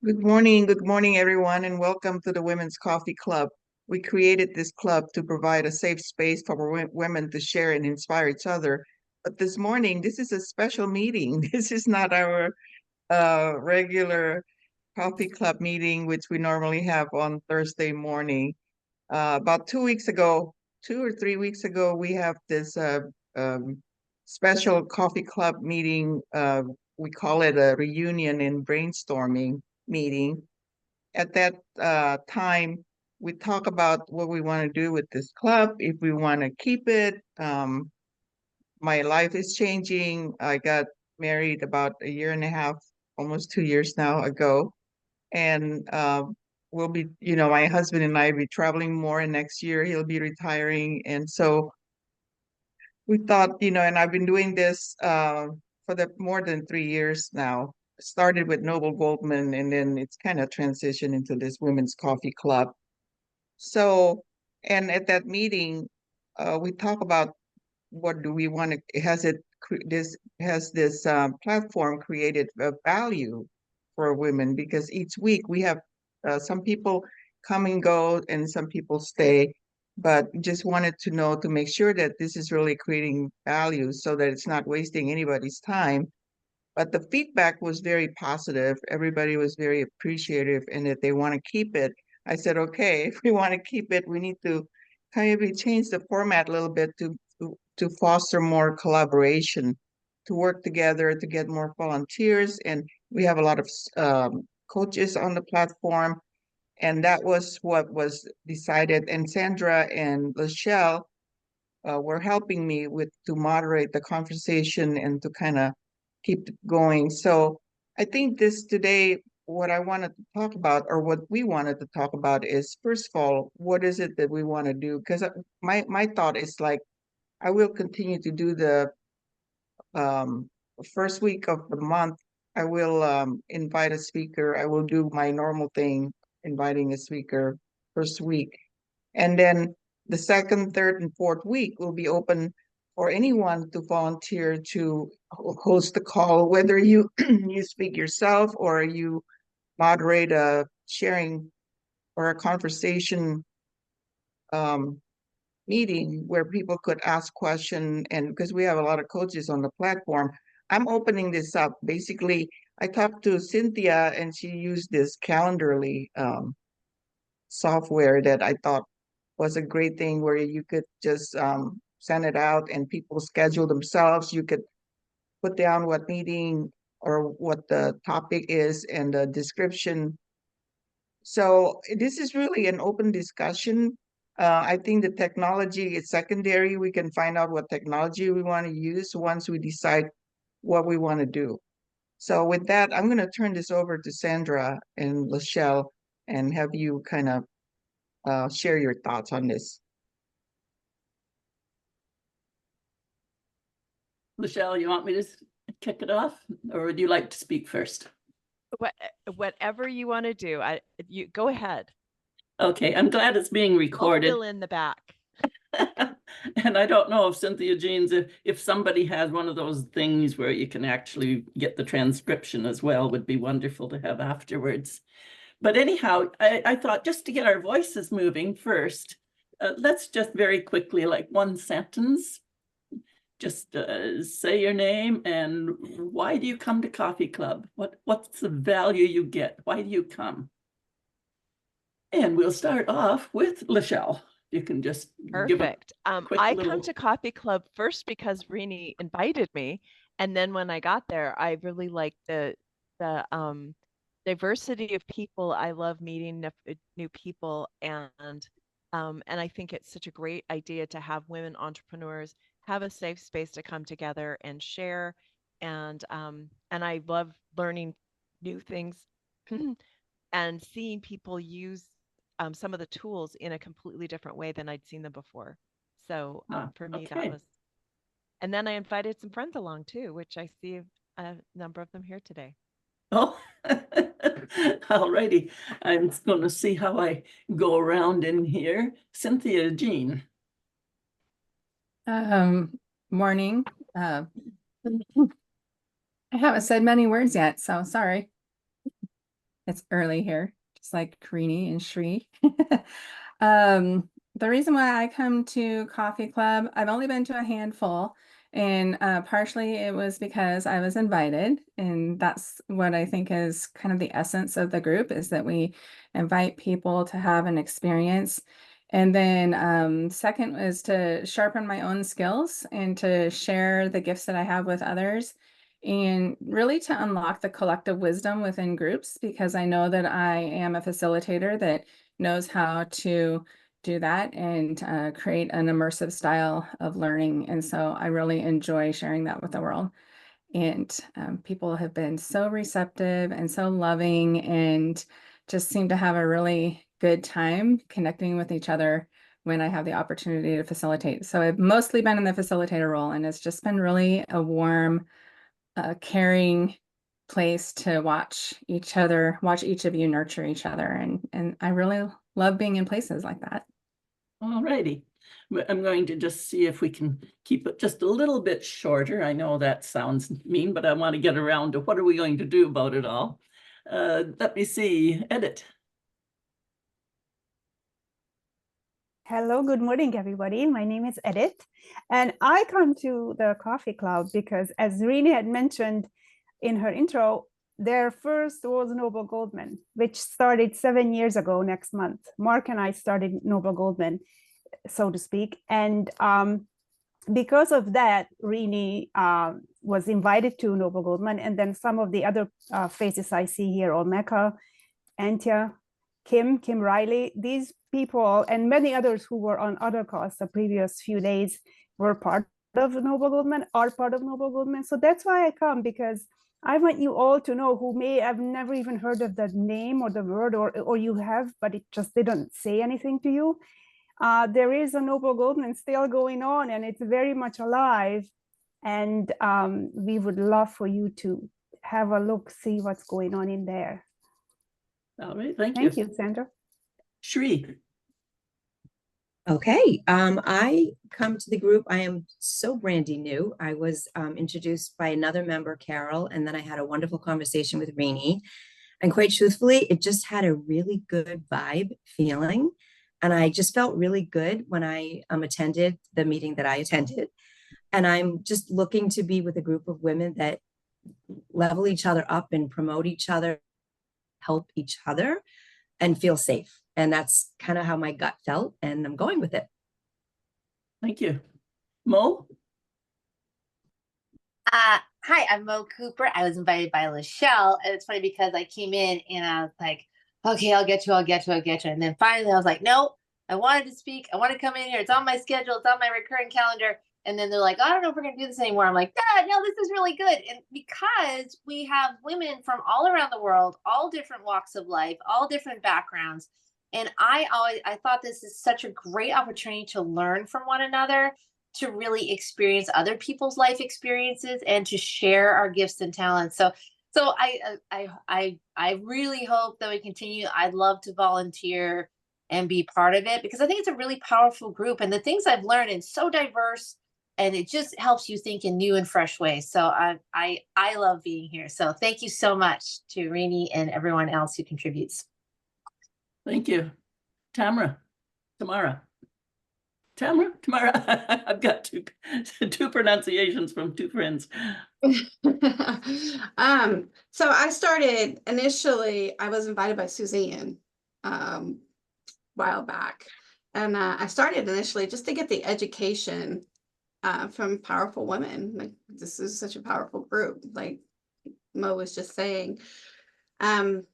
Good morning, everyone, and welcome to the Women's Coffee Club. We created this club to provide a safe space for women to share and inspire each other. But this morning, this is a special meeting. This is not our regular coffee club meeting, which we normally have on Thursday morning. About 2 weeks ago, 2 or 3 weeks ago, we have this um, special coffee club meeting. We call it a reunion and brainstorming meeting. At that time, we talk about what we want to do with this club, if we want to keep it. My life is changing. I got married about a year and a half, almost 2 years now ago, and we'll be, my husband and I will be traveling more, and next year he'll be retiring, and so we thought, and I've been doing this for the more than 3 years now. Started with Noble Goldman, and then it's kind of transitioned into this women's coffee club. So, and at that meeting, we talk about what do we want to, this has this platform created a value for women, because each week we have some people come and go and some people stay, but just wanted to know to make sure that this is really creating value so that it's not wasting anybody's time. But the feedback was very positive. Everybody was very appreciative and that they want to keep it. I said, okay, if we want to keep it, we need to kind of change the format a little bit to foster more collaboration, to work together, to get more volunteers. And we have a lot of coaches on the platform. And that was what was decided. And Sandra and Lachelle were helping me with to moderate the conversation and to kind of keep it going. So I think this today, what I wanted to talk about, or what we wanted to talk about, is first of all, what is it that we want to do? Because my thought is like, I will continue to do the um, first week of the month. I will invite a speaker. I will do my normal thing, inviting a speaker first week. And then the second, third, and fourth week will be open for anyone to volunteer to host the call, whether you you speak yourself or you moderate a sharing or a conversation um, meeting where people could ask questions. And because we have a lot of coaches on the platform, I'm opening this up. Basically, I talked to Cynthia and she used this Calendarly software that I thought was a great thing, where you could just send it out and people schedule themselves. You could put down what meeting or what the topic is and the description. So this is really an open discussion. I think the technology is secondary. We can find out what technology we want to use once we decide what we want to do. So with that, I'm going to turn this over to Sandra and Lachelle and have you kind of share your thoughts on this. Michelle, you want me to kick it off, or would you like to speak first? Whatever you want to do, you go ahead. Okay, I'm glad it's being I'll recorded. fill in the back. And I don't know if Cynthia Jeans, if somebody has one of those things where you can actually get the transcription as well, would be wonderful to have afterwards. But anyhow, I thought just to get our voices moving first, let's just very quickly, like one sentence, just say your name and why do you come to Coffee Club? What's the value you get? Why do you come? And we'll start off with Lachelle. You can just Perfect. I come to Coffee Club first because Rini invited me, and then when I got there, I really liked the diversity of people. I love meeting new people, and I think it's such a great idea to have women entrepreneurs have a safe space to come together and share, and I love learning new things and seeing people use some of the tools in a completely different way than I'd seen them before. So for me, okay. that was, and then I invited some friends along too, which I see a number of them here today. Oh, all righty. I'm going to see how I go around in here. Cynthia Jean. Morning. I haven't said many words yet, so sorry. It's early here, just like Karini and Shri. The reason why I come to Coffee Club, I've only been to a handful, and partially it was because I was invited, and that's what I think is kind of the essence of the group, is that we invite people to have an experience. And then second was to sharpen my own skills and to share the gifts that I have with others, and really to unlock the collective wisdom within groups, because I know that I am a facilitator that knows how to do that and create an immersive style of learning. And so I really enjoy sharing that with the world. And people have been so receptive and so loving and just seem to have a really good time connecting with each other when I have the opportunity to facilitate. So I've mostly been in the facilitator role, and it's just been really a warm, caring place to watch each of you nurture each other. And I really love being in places like that. All righty. I'm going to just see if we can keep it just a little bit shorter. I know that sounds mean, but I want to get around to what are we going to do about it all. Let me see. Edit. Hello, good morning, everybody. My name is Edith, and I come to the Coffee Club because, as Rini had mentioned in her intro, their first was Noble Goldman, which started 7 years ago next month. Mark and I started Noble Goldman, so to speak. And because of that, Rini was invited to Noble Goldman. And then some of the other faces I see here, Omeka, Antia, Kim Riley, these people and many others who were on other calls the previous few days were part of Noble Goldman, are part of Noble Goldman. So that's why I come, because I want you all to know, who may have never even heard of the name or the word, or you have, but it just didn't say anything to you. There is a Noble Goldman still going on, and it's very much alive. And we would love for you to have a look, see what's going on in there. All right, thank you. Thank you, Sandra. Shri. Okay, I come to the group. I am so brandy new. I was introduced by another member, Carol, and then I had a wonderful conversation with Rini. And quite truthfully, it just had a really good vibe feeling. And I just felt really good when I attended the meeting that I attended. And I'm just looking to be with a group of women that level each other up and promote each other, help each other, and feel safe. And that's kind of how my gut felt, and I'm going with it. Thank you. Mo? Hi, I'm Mo Cooper. I was invited by Lachelle, and it's funny because I came in and I was like, okay, I'll get you. And then finally I was like, no, I wanted to speak. I want to come in here. It's on my schedule. It's on my recurring calendar. And then they're like, I don't know if we're going to do this anymore. I'm like, no, this is really good. And because we have women from all around the world, all different walks of life, all different backgrounds. And I thought this is such a great opportunity to learn from one another, to really experience other people's life experiences, and to share our gifts and talents. So I really hope that we continue. I'd love to volunteer and be part of it, because I think it's a really powerful group, and the things I've learned is so diverse, and it just helps you think in new and fresh ways. So I love being here. So thank you so much to Rini and everyone else who contributes. Thank you. Tamara. I've got two pronunciations from two friends. So I started initially, I was invited by Suzanne a while back. And I started initially just to get the education from powerful women. Like, this is such a powerful group, like Mo was just saying. And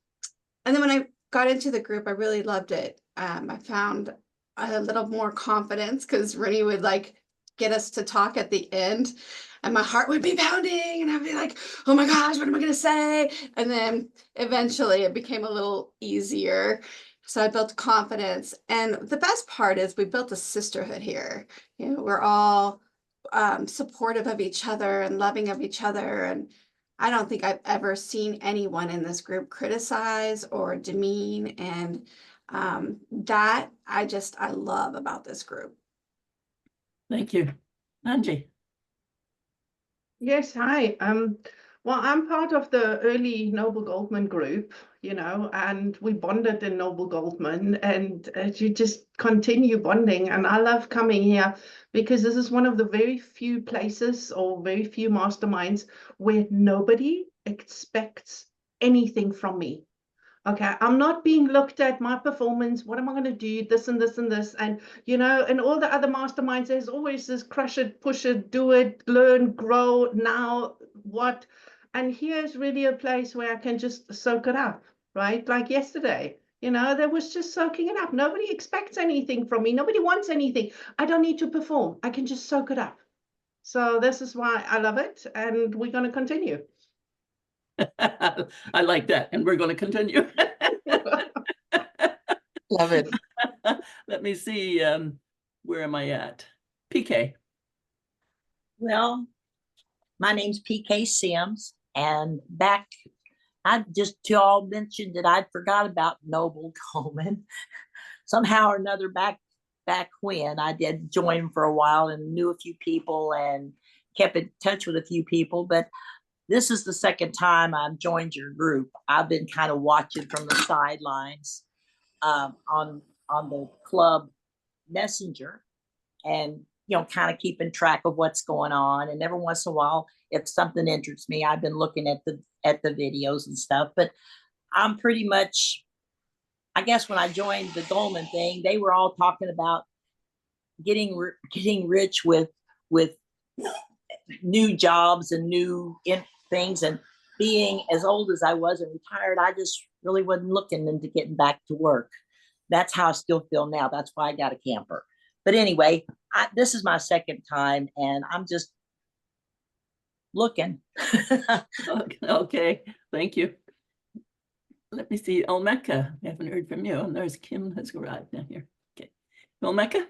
then when I got into the group, I really loved it. I found a little more confidence, because Rennie would like get us to talk at the end, and my heart would be pounding, and I'd be like, oh my gosh, what am I going to say? And then eventually it became a little easier. So I built confidence. And the best part is we built a sisterhood here. You know, we're all supportive of each other and loving of each other. And I don't think I've ever seen anyone in this group criticize or demean. And that I love about this group. Thank you. Angie. Yes, hi. Well, I'm part of the early Noble Goldman group, you know, and we bonded in Noble Goldman, and you just continue bonding. And I love coming here because this is one of the very few places or very few masterminds where nobody expects anything from me. Okay, I'm not being looked at my performance. What am I going to do? This and this and this. And, you know, in all the other masterminds, there's always this crush it, push it, do it, learn, grow, now, what? And here's really a place where I can just soak it up, right? Like yesterday, you know, there was just soaking it up. Nobody expects anything from me. Nobody wants anything. I don't need to perform. I can just soak it up. So this is why I love it. And we're going to continue. I like that, and we're going to continue. Love it. Let me see, where am I at? PK. Well, my name's PK Sims, and I just to all mentioned that I'd forgot about Noble Coleman. Somehow or another, back when I did join for a while and knew a few people and kept in touch with a few people, but this is the second time I've joined your group. I've been kind of watching from the sidelines on the club messenger, and kind of keeping track of what's going on. And every once in a while, if something interests me, I've been looking at the videos and stuff. But I'm pretty much, I guess when I joined the Goldman thing, they were all talking about getting rich with new jobs and new things. And being as old as I was and retired, I just really wasn't looking into getting back to work. That's how I still feel now. That's why I got a camper. But anyway, this is my second time, and I'm just looking. Okay, thank you. Let me see, Olmeca, I haven't heard from you. And there's Kim has arrived down here. Okay, Olmeca,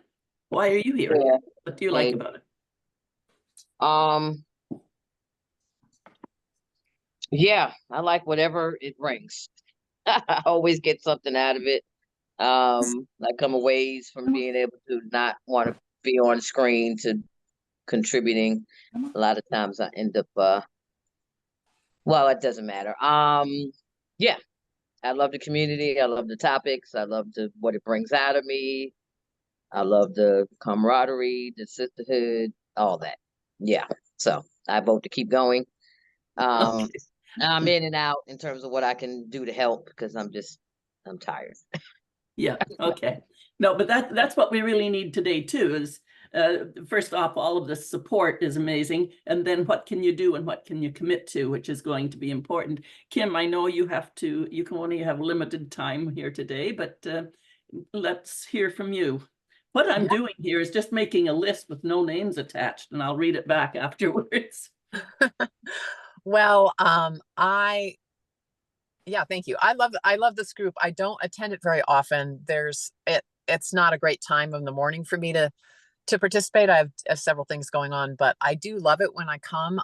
why are you here? Yeah. What do you like about it? Yeah, I like whatever it brings. I always get something out of it. I come away from being able to not want to be on screen to contributing. A lot of times I end up well, it doesn't matter. Yeah, I love the community, I love the topics, I love what it brings out of me. I love the camaraderie, the sisterhood, all that. Yeah, so I vote to keep going. Okay. I'm in and out in terms of what I can do to help because I'm tired. Yeah, okay. No, but that's what we really need today too, is first off, all of the support is amazing. And then what can you do and what can you commit to, which is going to be important. Kim, I know you can only have limited time here today, but let's hear from you. What I'm doing here is just making a list with no names attached, and I'll read it back afterwards. Well, yeah, thank you. I love this group. I don't attend it very often. It's not a great time of the morning for me to participate. I have several things going on, but I do love it when I come.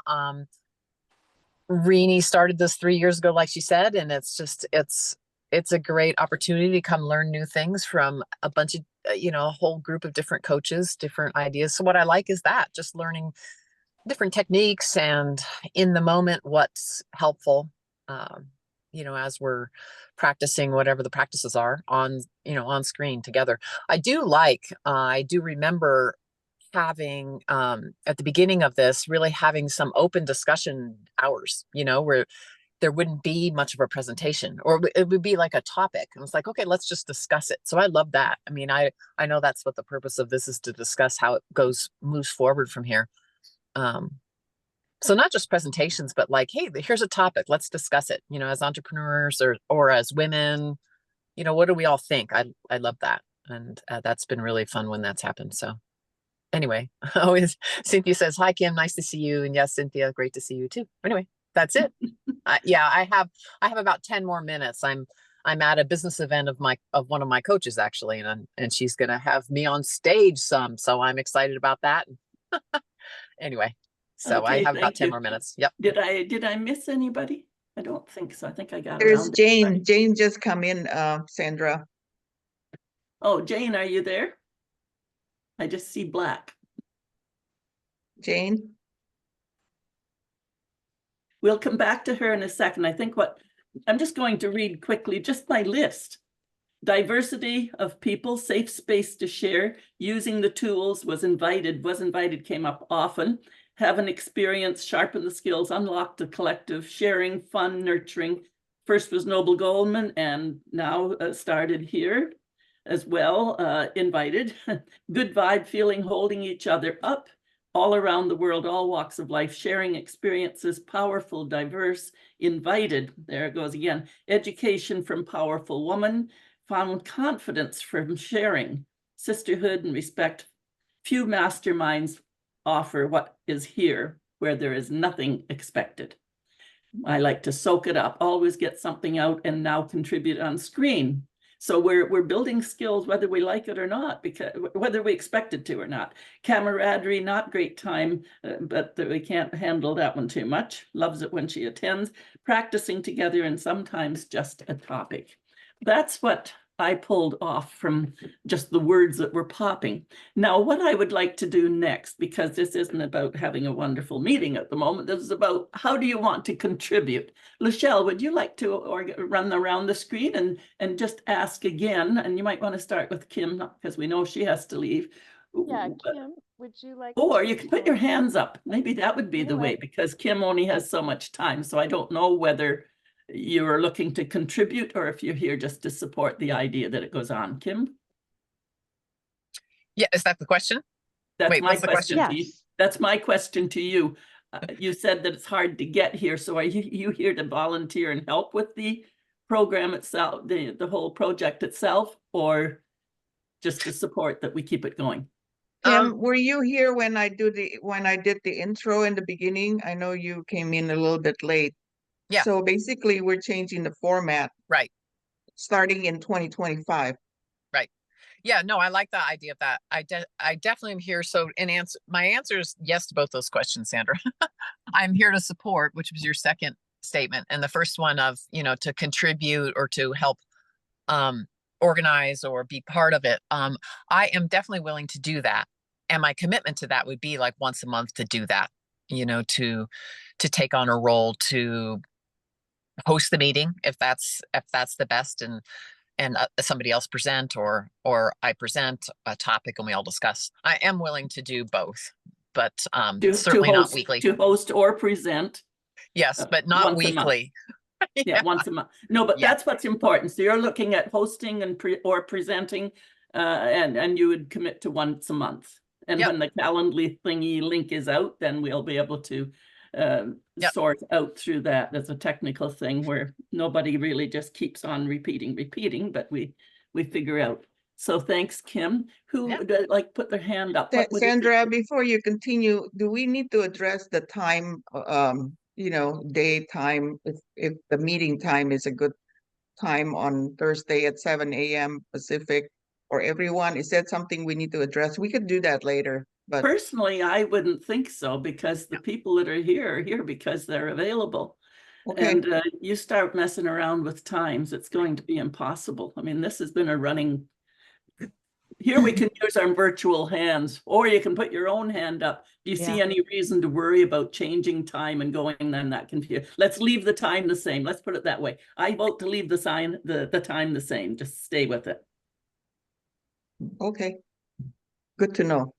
Rini started this 3 years ago, like she said, and it's a great opportunity to come learn new things from a bunch of, a whole group of different coaches, different ideas. So what I like is that, just learning different techniques and in the moment what's helpful, as we're practicing whatever the practices are on screen together. I do remember having at the beginning of this, really having some open discussion hours, where there wouldn't be much of a presentation, or it would be like a topic. And it's like, okay, let's just discuss it. So I love that. I mean, I know that's what the purpose of this is, to discuss how it moves forward from here. So not just presentations, but like, hey, here's a topic, let's discuss it, as entrepreneurs or as women, what do we all think? I love that. And that's been really fun when that's happened. So anyway, always Cynthia says, hi, Kim, nice to see you. And yes, Cynthia, great to see you too. Anyway, that's it. Yeah, I have about 10 more minutes. I'm at a business event of one of my coaches, actually, and she's going to have me on stage some. So I'm excited about that. Anyway, so okay, I have about 10 more minutes. Yep. Did I miss anybody? I don't think so. I think I got There's around Jane. everybody. Jane just come in, Sandra. Oh, Jane, are you there? I just see black. Jane? We'll come back to her in a second. I think I'm just going to read quickly just my list. Diversity of people, safe space to share, using the tools, was invited, came up often, have an experience, sharpen the skills, unlock the collective, sharing, fun, nurturing. First was Noble Goldman, and now started here as well, invited. Good vibe, feeling, holding each other up, all around the world, all walks of life, sharing experiences, powerful, diverse, invited, there it goes again, education from powerful woman, found confidence from sharing, sisterhood and respect. Few masterminds offer what is here, where there is nothing expected. I like to soak it up, always get something out, and now contribute on screen. So we're building skills whether we like it or not, because whether we expect it to or not. Camaraderie, not great time, but we can't handle that one too much. Loves it when she attends. Practicing together, and sometimes just a topic. That's what I pulled off from just the words that were popping. Now, what I would like to do next, because this isn't about having a wonderful meeting at the moment, this is about how do you want to contribute? Lachelle, would you like to run around the screen and just ask again? And you might want to start with Kim, because we know she has to leave. Yeah, Kim, would you like Or to, you can put your hands up. Maybe that would be the way, because Kim only has so much time. So I don't know whether you are looking to contribute or if you're here just to support the idea that it goes on. Kim? Yeah, is that the question? That's Wait, my what's the question question? to you. That's my question to you. You said that it's hard to get here. So are you here to volunteer and help with the program itself, the whole project itself, or just to support that we keep it going? Kim, were you here when I did the intro in the beginning? I know you came in a little bit late. Yeah. So basically, we're changing the format. Right. Starting in 2025. Right. Yeah, no, I like the idea of that. I definitely am here. So my answer is yes to both those questions, Sandra. I'm here to support, which was your second statement. And the first one of, to contribute or to help organize or be part of it. I am definitely willing to do that. And my commitment to that would be like once a month to do that, to take on a role, to host the meeting if that's the best, and somebody else present or I present a topic and we all discuss. I am willing to do both, but certainly not weekly. To host or present. Yes, but not weekly. Yeah, once a month. No, but that's what's important. So you're looking at hosting and presenting, and you would commit to once a month. And when the Calendly thingy link is out, then we'll be able to sort out through that. There's a technical thing where nobody really just keeps on repeating, but we figure out. So thanks, Kim. Who would like put their hand up? Sandra, before you continue, do we need to address the time, day time, if the meeting time is a good time on Thursday at 7 a.m. Pacific, or everyone? Is that something we need to address? We could do that later. But personally, I wouldn't think so, because the people that are here because they're available. Okay. And you start messing around with times, it's going to be impossible. I mean, this has been a running. Here we can use our virtual hands, or you can put your own hand up. Do you see any reason to worry about changing time and going then that confused? Let's leave the time the same. Let's put it that way. I vote to leave the time the same. Just stay with it. Okay. Good to know.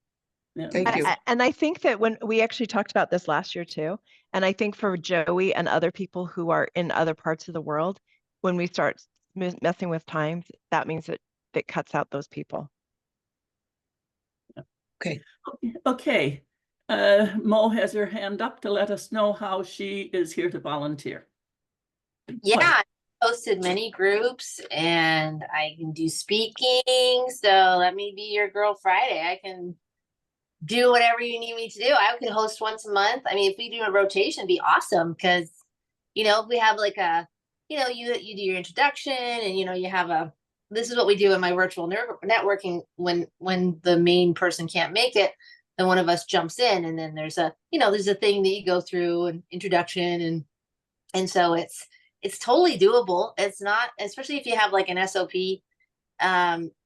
Yeah. Thank you. And I think that when we actually talked about this last year too, and I think for Joey and other people who are in other parts of the world, when we start messing with times, that means that it cuts out those people. Okay. Okay. Mo has her hand up to let us know how she is here to volunteer. Yeah, I hosted many groups and I can do speaking. So let me be your girl Friday. I can do whatever you need me to do. I could host once a month. I mean, if we do a rotation, it'd be awesome, because, if we have like a, you do your introduction and, you have this is what we do in my virtual networking when the main person can't make it, then one of us jumps in, and then there's a thing that you go through, an introduction, and so it's totally doable. It's not, especially if you have like an SOP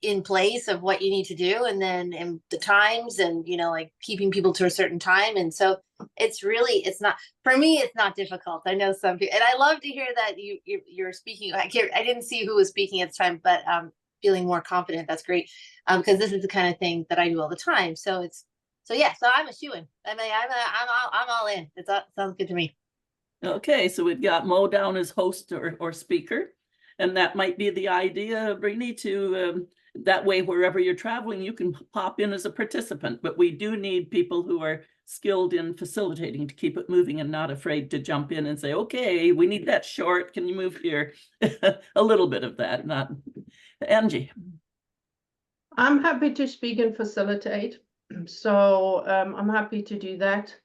in place of what you need to do, and then the times, and like keeping people to a certain time. And so it's really, it's not, for me, it's not difficult. I know some people, and I love to hear that you're speaking. I didn't see who was speaking at the time, but feeling more confident. That's great. Because this is the kind of thing that I do all the time. So yeah, so I'm a shoo-in. I mean, I'm all in. Sounds good to me. Okay, so we've got Mo down as host or speaker, and that might be the idea, Brittany, to that way, wherever you're traveling, you can pop in as a participant, but we do need people who are skilled in facilitating to keep it moving and not afraid to jump in and say, okay, we need that short, can you move here? A little bit of that, not Angie. I'm happy to speak and facilitate, so I'm happy to do that.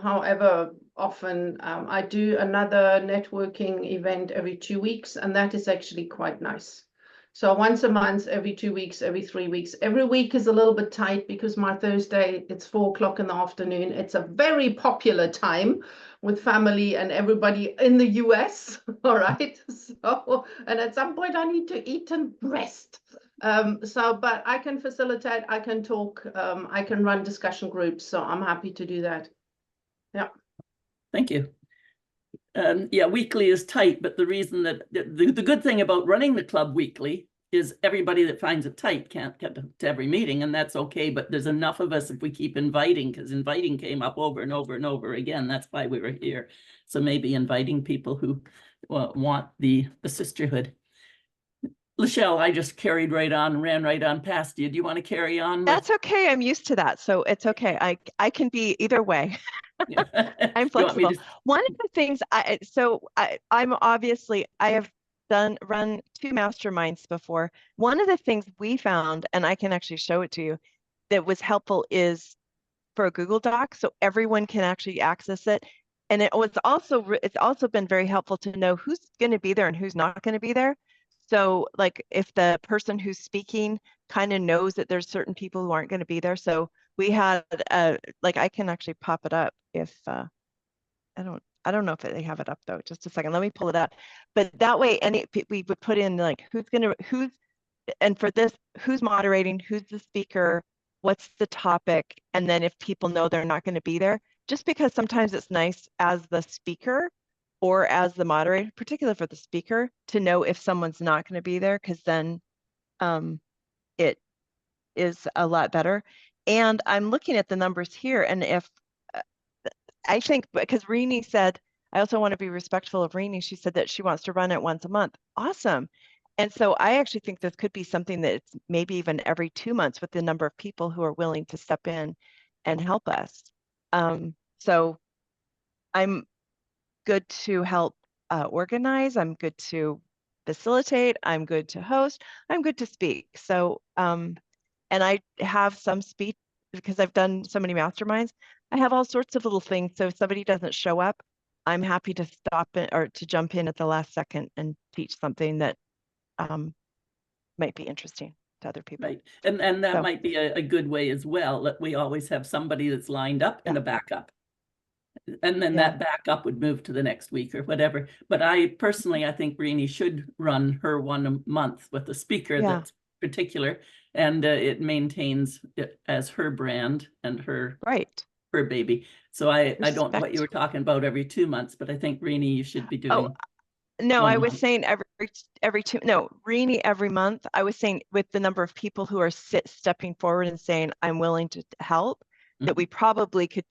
However, often I do another networking event every 2 weeks, and that is actually quite nice. So once a month, every 2 weeks, every 3 weeks. Every week is a little bit tight because my Thursday, it's 4 o'clock in the afternoon. It's a very popular time with family and everybody in the US, all right? So, and at some point I need to eat and rest. But I can facilitate, I can talk, I can run discussion groups, so I'm happy to do that. Yeah. Thank you. Yeah, weekly is tight, but the reason that the good thing about running the club weekly is everybody that finds it tight can't get to every meeting, and that's okay. But there's enough of us if we keep inviting, because inviting came up over and over and over again. That's why we were here. So maybe inviting people who want the sisterhood. Lachelle, I just carried right on and ran right on past you. Do you want to carry on? That's okay. I'm used to that. So it's okay. I can be either way. I'm flexible. One of the things I'm obviously, I have run 2 masterminds before. One of the things we found, and I can actually show it to you, that was helpful is for a Google Doc, so everyone can actually access it. And it's also been very helpful to know who's going to be there and who's not going to be there. So like if the person who's speaking kind of knows that there's certain people who aren't going to be there. So we had like I can actually pop it up if I don't know if they have it up though. Just a second, let me pull it up. But that way, we would put in like and for this, who's moderating, who's the speaker, what's the topic, and then if people know they're not going to be there, just because sometimes it's nice as the speaker or as the moderator, particularly for the speaker, to know if someone's not going to be there, because then it is a lot better. And I'm looking at the numbers here, and if I think, because Rini said, I also want to be respectful of Rini. She said that she wants to run it once a month. Awesome. And so I actually think this could be something that it's maybe even every 2 months with the number of people who are willing to step in and help us. So I'm good to help organize. I'm good to facilitate. I'm good to host. I'm good to speak. So, and I have some speech because I've done so many masterminds. I have all sorts of little things. So if somebody doesn't show up, I'm happy to stop it or to jump in at the last second and teach something that might be interesting to other people. Right. And that might be a good way as well, that we always have somebody that's lined up and a backup. And then that backup would move to the next week or whatever. But I think Rini should run her one a month with a speaker that's particular, and it maintains it as her brand and her baby. So I don't know what you were talking about every 2 months, but I think Rini, you should be doing. No, I was saying Rini every month. I was saying with the number of people who are stepping forward and saying, I'm willing to help, that we probably could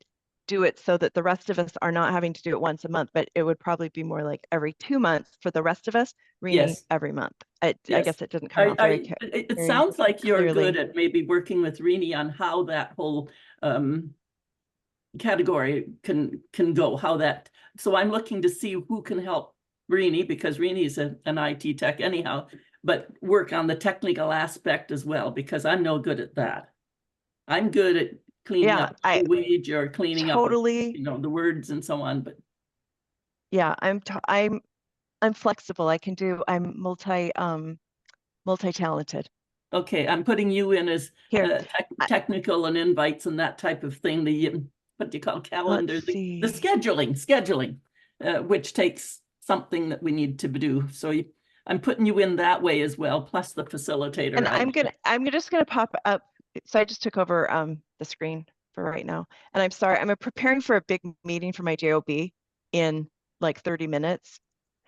do it so that the rest of us are not having to do it once a month, but it would probably be more like every 2 months for the rest of us. Rini every month. I guess it didn't come out very It sounds like you're good at maybe working with Rini on how that whole category can go, how that. So I'm looking to see who can help Rini, because Rini is an IT tech anyhow, but work on the technical aspect as well, because I'm no good at that. I'm good at cleaning up language or cleaning up, the words and so on. But I'm flexible. I'm multi-talented. Okay, I'm putting you in as technical and invites and that type of thing. The what do you call calendar? The scheduling, which takes something that we need to do. So I'm putting you in that way as well, plus the facilitator. And I'm just gonna pop up. So I just took over the screen for right now. And I'm sorry, I'm preparing for a big meeting for my JOB in like 30 minutes.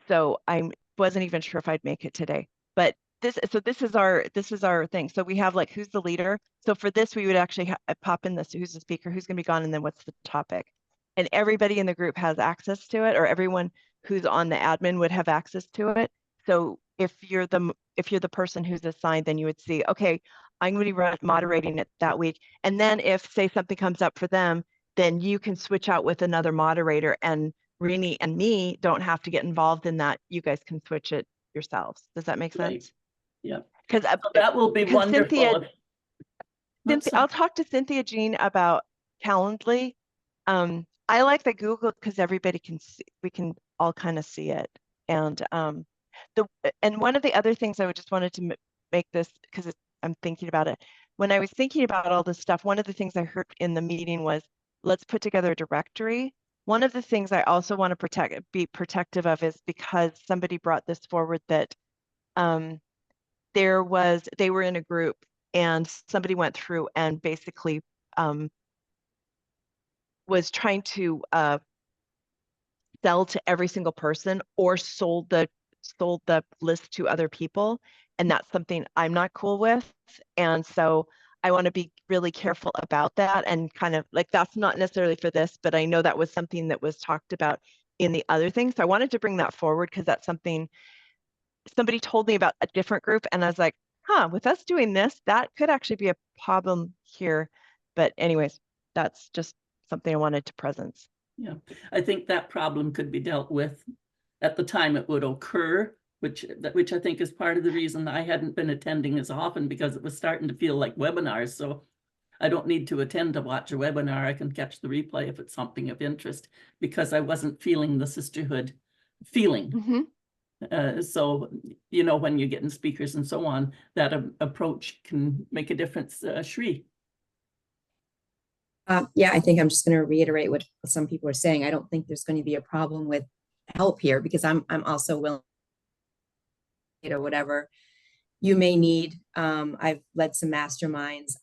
So I wasn't even sure if I'd make it today. But this is our thing. So we have like, who's the leader? So for this, we would actually pop in this, who's the speaker, who's going to be gone, and then what's the topic. And everybody in the group has access to it, or everyone who's on the admin would have access to it. So if you're the person who's assigned, then you would see, okay, I'm going to be moderating it that week. And then if, say, something comes up for them, then you can switch out with another moderator, and Rini and me don't have to get involved in that. You guys can switch it yourselves. Does that make Right. sense? Yeah. Because that will be wonderful. Cynthia, I'll talk to Cynthia Jean about Calendly. I like the Google because everybody can see, we can all kind of see it. And one of the other things I just wanted to make this, because I'm thinking about it. When I was thinking about all this stuff, one of the things I heard in the meeting was, let's put together a directory. One of the things I also want to be protective of is because somebody brought this forward that they were in a group and somebody went through and basically was trying to sell to every single person, or sold the list to other people. And that's something I'm not cool with. And so I want to be really careful about that, and kind of like, that's not necessarily for this, but I know that was something that was talked about in the other things. So I wanted to bring that forward because that's something somebody told me about a different group, and I was like, with us doing this, that could actually be a problem here. But anyways, that's just something I wanted to presence. Yeah, I think that problem could be dealt with at the time it would occur, which I think is part of the reason I hadn't been attending as often, because it was starting to feel like webinars. So I don't need to attend to watch a webinar. I can catch the replay if it's something of interest, because I wasn't feeling the sisterhood feeling. Mm-hmm. So, you know, when you get in speakers and so on, that approach can make a difference, Shri. Yeah, I think I'm just going to reiterate what some people are saying. I don't think there's going to be a problem with help here, because I'm also willing, you know, whatever you may need. I've led some masterminds.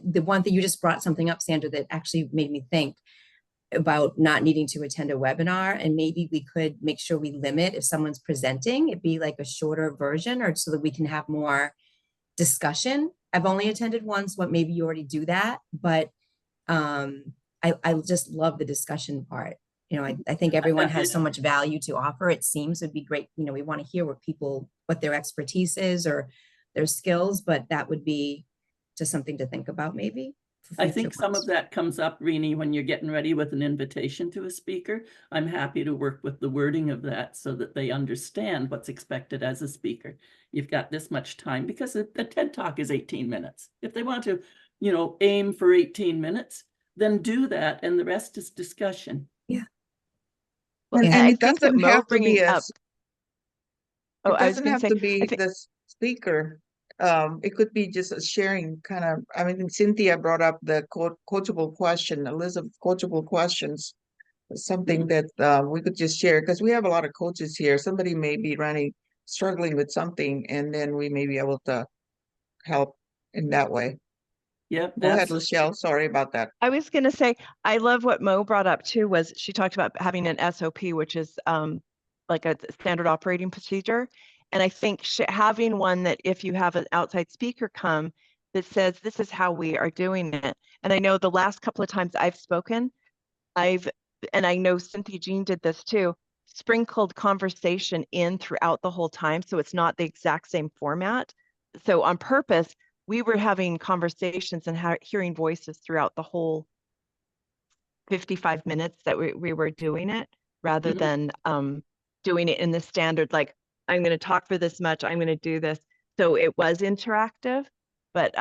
The one thing you just brought something up, Sandra, that actually made me think about not needing to attend a webinar, and maybe we could make sure we limit, if someone's presenting, it'd be like a shorter version, or so that we can have more discussion. I've only attended once, but maybe you already do that, but I just love the discussion part. You know, I think everyone has so much value to offer. It seems it'd be great. You know, we want to hear what their expertise is or their skills, but that would be just something to think about maybe. I think some of that comes up, Rini, when you're getting ready with an invitation to a speaker. I'm happy to work with the wording of that so that they understand what's expected as a speaker. You've got this much time, because a TED Talk is 18 minutes. If they want to, you know, aim for 18 minutes, then do that, and the rest is discussion. Yeah. Well, and and I it think that doesn't Mo have to be bringing up. it doesn't have to be the speaker. It could be just a sharing kind of, I mean, Cynthia brought up the coachable question, a list of coachable questions, something that we could just share, because we have a lot of coaches here. Somebody may be struggling with something, and then we may be able to help in that way. Yep. Go ahead, Lachelle. Sorry about that. I was going to say, I love what Mo brought up too, was she talked about having an SOP, which is like a standard operating procedure. And I think having one that if you have an outside speaker come that says, this is how we are doing it. And I know the last couple of times I've spoken, and I know Cynthia Jean did this too, sprinkled conversation in throughout the whole time. So it's not the exact same format. So on purpose, we were having conversations and hearing voices throughout the whole 55 minutes that we were doing it, rather than doing it in the standard, like, I'm going to talk for this much, I'm going to do this. So it was interactive, but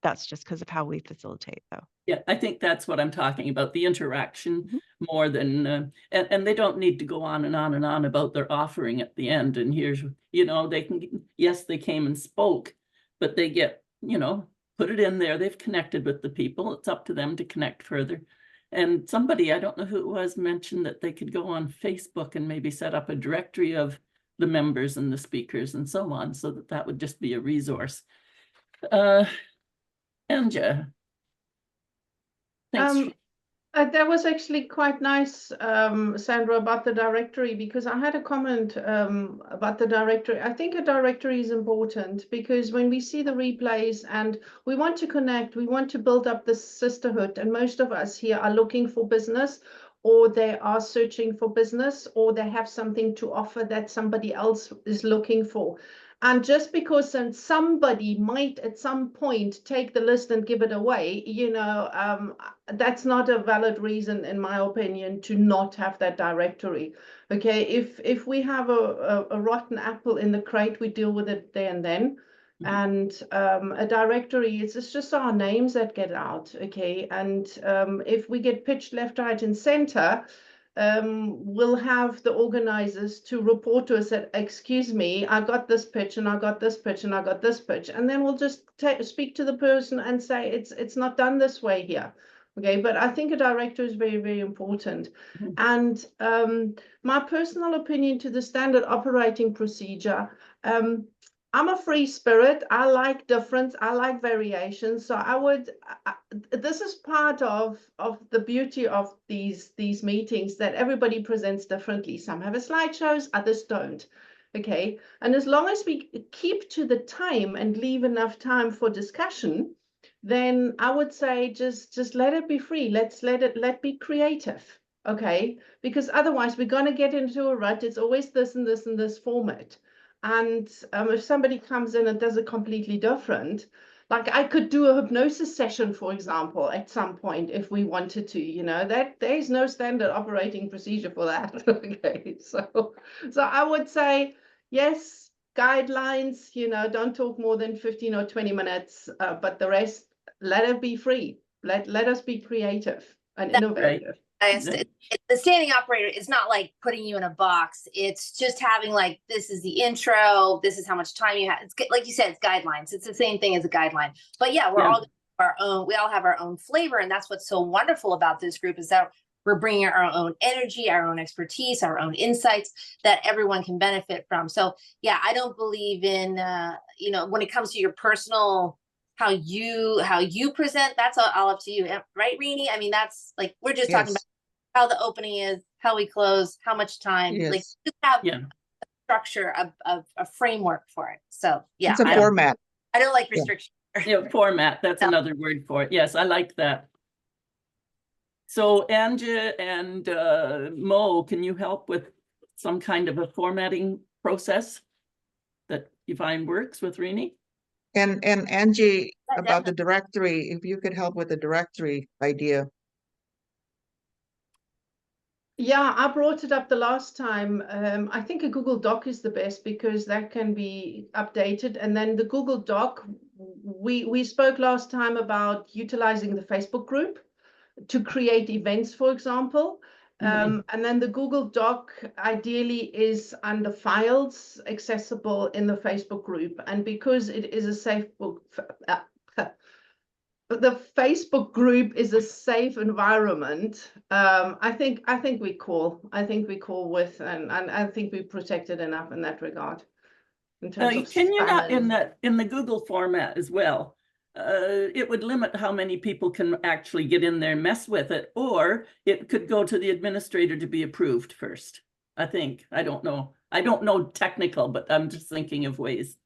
that's just because of how we facilitate, though. Yeah, I think that's what I'm talking about, the interaction more than, and they don't need to go on and on and on about their offering at the end. And here's, you know, they can, yes, they came and spoke, but they get, you know, put it in there. They've connected with the people. It's up to them to connect further. And somebody, I don't know who it was, mentioned that they could go on Facebook and maybe set up a directory of the members and the speakers and so on, so that would just be a resource. Anja. Thanks. That was actually quite nice, Sandra, about the directory, because I had a comment about the directory. I think a directory is important because when we see the replays and we want to connect, we want to build up this sisterhood, and most of us here are looking for business, or they are searching for business, or they have something to offer that somebody else is looking for. And just because somebody might at some point take the list and give it away, that's not a valid reason, in my opinion, to not have that directory. Okay, if we have a rotten apple in the crate, we deal with it there and then. And a directory, it's just our names that get out. Okay, and if we get pitched left, right, and center, we'll have the organizers to report to us that, excuse me, I got this pitch and I got this pitch and I got this pitch. And then we'll just speak to the person and say, it's not done this way here. Okay, but I think a director is very, very important. And my personal opinion to the standard operating procedure, I'm a free spirit. I like difference. I like variation. So this is part of the beauty of these meetings, that everybody presents differently. Some have a slideshows, others don't. Okay. And as long as we keep to the time and leave enough time for discussion, then I would say just let it be free. Let be creative. Okay. Because otherwise we're going to get into a rut. It's always this and this and this format. And if somebody comes in and does it completely different, like I could do a hypnosis session, for example, at some point if we wanted to, that there's no standard operating procedure for that. Okay, so I would say, yes, guidelines, don't talk more than 15 or 20 minutes, but the rest, let it be free. Let us be creative and innovative. The standing operator is not like putting you in a box. It's just having like, this is the intro, this is how much time you have. It's like you said, it's guidelines. It's the same thing as a guideline. But yeah, we all have our own flavor. And that's what's so wonderful about this group, is that we're bringing our own energy, our own expertise, our own insights that everyone can benefit from. So yeah, I don't believe in, when it comes to your personal, how you present, that's all up to you. Right, Rini? I mean, that's like, we're just talking about how the opening is, how we close, how much time, like just have a structure, a framework for it. So yeah, it's a format. I don't like restriction. Format, that's another word for it. Yes, I like that. So Anja and Mo, can you help with some kind of a formatting process that you find works with Rini? And Angie, about the directory, if you could help with the directory idea. Yeah, I brought it up the last time. I think a Google Doc is the best because that can be updated. And then the Google Doc, we spoke last time about utilizing the Facebook group to create events, for example. And then the Google Doc ideally is under files accessible in the Facebook group. And because it is a safe book, the Facebook group is a safe environment. I think we call with, and I think we protected enough in that regard. In terms of can you not in the Google format as well? It would limit how many people can actually get in there and mess with it, or it could go to the administrator to be approved first. I think. I don't know technical, but I'm just thinking of ways.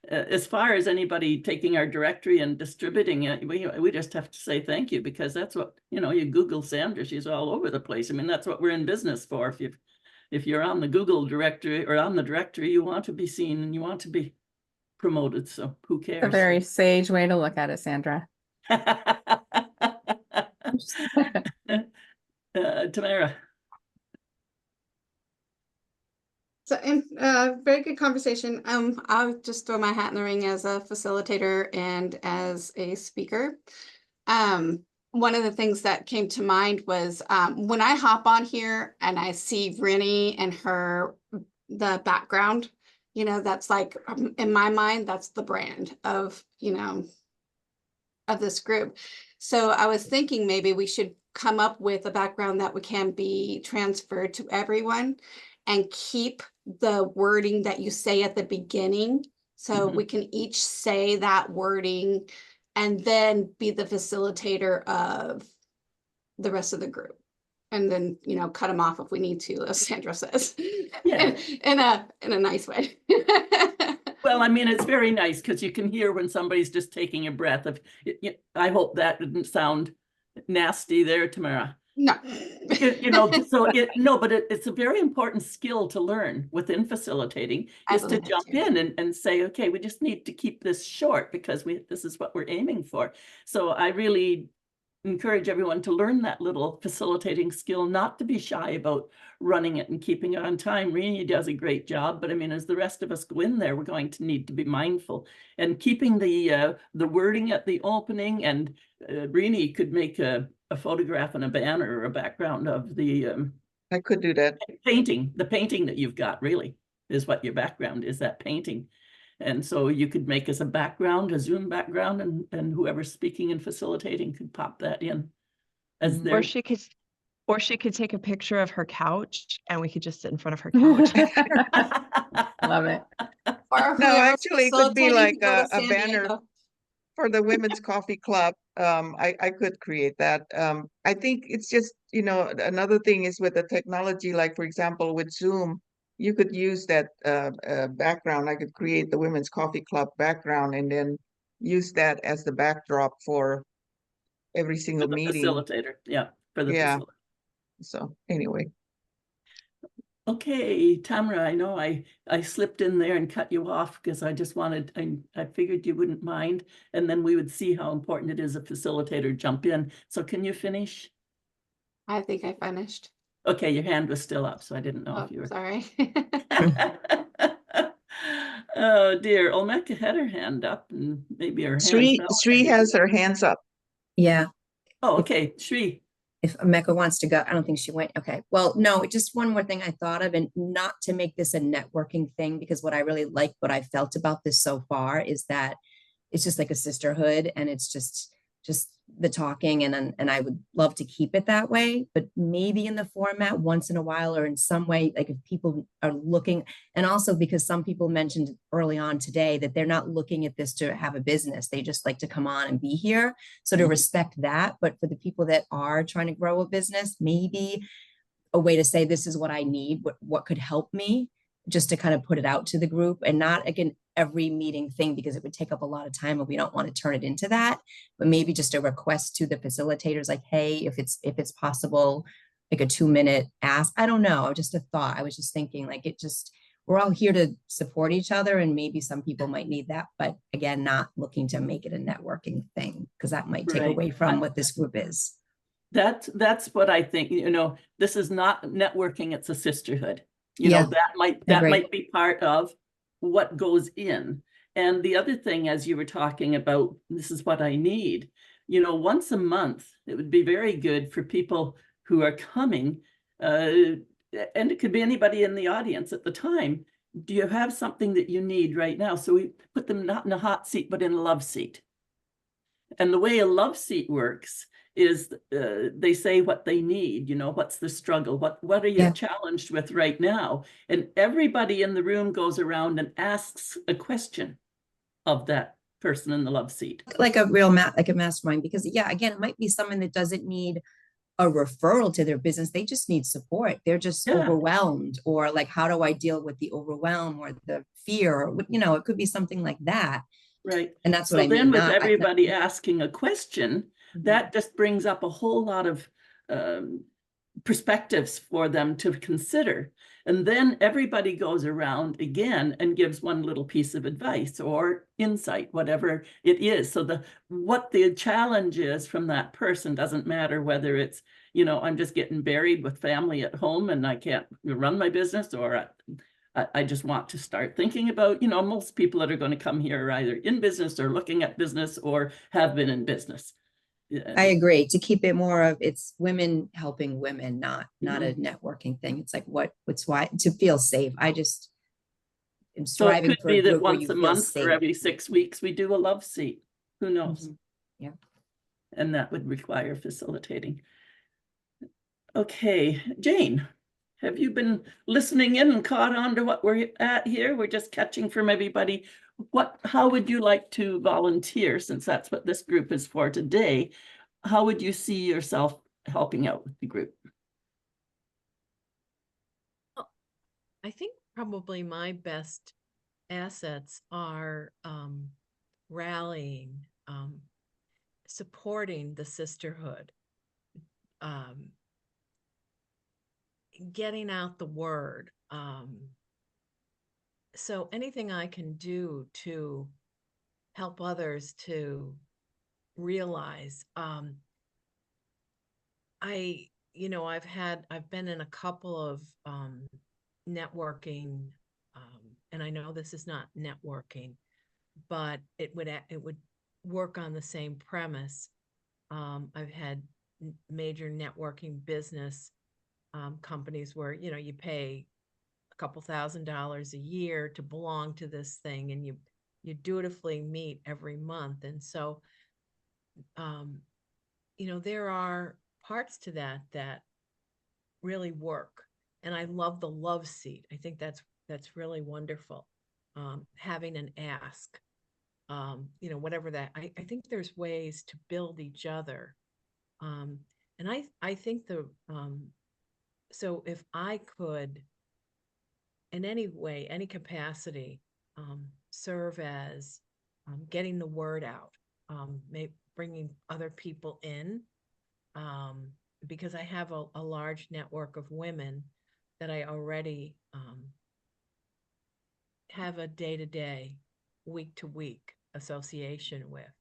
As far as anybody taking our directory and distributing it, we just have to say thank you, because that's what, you Google Sandra, she's all over the place. I mean, that's what we're in business for. If you're on the Google directory or on the directory, you want to be seen and you want to be promoted. So who cares? It's a very sage way to look at it, Sandra. Tamara. So, very good conversation. I'll just throw my hat in the ring as a facilitator and as a speaker. One of the things that came to mind was when I hop on here and I see Rini and the background, that's like, in my mind, that's the brand of, of this group. So I was thinking maybe we should come up with a background that can be transferred to everyone, and keep the wording that you say at the beginning. So we can each say that wording and then be the facilitator of the rest of the group. And then, you know, cut them off if we need to, as Sandra says, Yeah. in a nice way. Well, I mean, it's very nice because you can hear when somebody's just taking a breath. I hope that didn't sound nasty there, Tamara. No. You know, so it's a very important skill to learn within facilitating, is to jump in and say, okay, we just need to keep this short because this is what we're aiming for. So I really encourage everyone to learn that little facilitating skill, not to be shy about running it and keeping it on time. Rini does a great job, but I mean, as the rest of us go in there, we're going to need to be mindful and keeping the wording at the opening. And Rini could make a photograph and a banner or a background of the I could do that. Painting. The painting that you've got really is what your background is, that painting. And so you could make as a background, a Zoom background, and whoever's speaking and facilitating could pop that in as their. Or she could take a picture of her couch and we could just sit in front of her couch. Love it. No, actually, it could be like a banner for the Women's Coffee Club. I could create that. I think it's just, you know, another thing is with the technology, like for example, with Zoom, you could use that background. I could create the Women's Coffee Club background and then use that as the backdrop for every single meeting. Facilitator, yeah, for the facilitator. So anyway. Okay, Tamara, I know I slipped in there and cut you off because I just wanted, I figured you wouldn't mind, and then we would see how important it is a facilitator jump in. So can you finish? I think I finished. Okay, your hand was still up, so I didn't know if you were. Sorry. Oh dear, Olmeca had her hand up and maybe her hand Sri has her hands up. Yeah. Oh, okay, Sri. If Mecca wants to go, I don't think she went. Okay. Well, no, just one more thing I thought of, and not to make this a networking thing, because what I really like, what I felt about this so far is that it's just like a sisterhood, and it's just the talking, and I would love to keep it that way, but maybe in the format once in a while or in some way, like if people are looking, and also because some people mentioned early on today that they're not looking at this to have a business, they just like to come on and be here. So to respect that, but for the people that are trying to grow a business, maybe a way to say, this is what I need, what could help me, just to kind of put it out to the group, and not again every meeting thing, because it would take up a lot of time and we don't want to turn it into that, but maybe just a request to the facilitators, like, hey, if it's possible, like a 2-minute ask. I don't know, just a thought. I was just thinking, like, we're all here to support each other, and maybe some people might need that, but again, not looking to make it a networking thing, because that might take away from what this group is. That's what I think. You know, this is not networking, it's a sisterhood. You know, that might be part of what goes in. And the other thing, as you were talking about, this is what I need, you know, once a month, it would be very good for people who are coming, and it could be anybody in the audience at the time. Do you have something that you need right now? So we put them not in a hot seat, but in a love seat. And the way a love seat works is they say what they need, you know, what's the struggle, what are you challenged with right now? And everybody in the room goes around and asks a question of that person in the love seat. Like a real like a mastermind, because again, it might be someone that doesn't need a referral to their business. They just need support. They're just overwhelmed, or like, how do I deal with the overwhelm or the fear? Or, you know, it could be something like that. Right. And that's what I mean. So then with everybody asking a question, that just brings up a whole lot of perspectives for them to consider. And then everybody goes around again and gives one little piece of advice or insight, whatever it is. So what the challenge is from that person doesn't matter, whether it's, you know, I'm just getting buried with family at home and I can't run my business, or I just want to start thinking about, you know, most people that are going to come here are either in business or looking at business or have been in business. I agree. To keep it more of, it's women helping women, not a networking thing. It's like what's why to feel safe. I just am striving so it could for be a group that once where you a feel month safe. or every 6 weeks we do a love seat. Who knows? Yeah. And that would require facilitating. Okay, Jane, have you been listening in and caught on to what we're at here? We're just catching from everybody How would you like to volunteer, since that's what this group is for today? How would you see yourself helping out with the group? I think probably my best assets are rallying, supporting the sisterhood, getting out the word. So anything I can do to help others to realize, I've been in a couple of networking, and I know this is not networking, but it would work on the same premise. I've had major networking business companies where, you pay a couple $1,000s a year to belong to this thing, and you dutifully meet every month. And so, there are parts to that really work. And I love the love seat. I think that's really wonderful. Having an ask, whatever that, I think there's ways to build each other. And I think so if I could, in any way, any capacity, serve as getting the word out, bringing other people in, because I have a large network of women that I already have a day-to-day, week-to-week association with.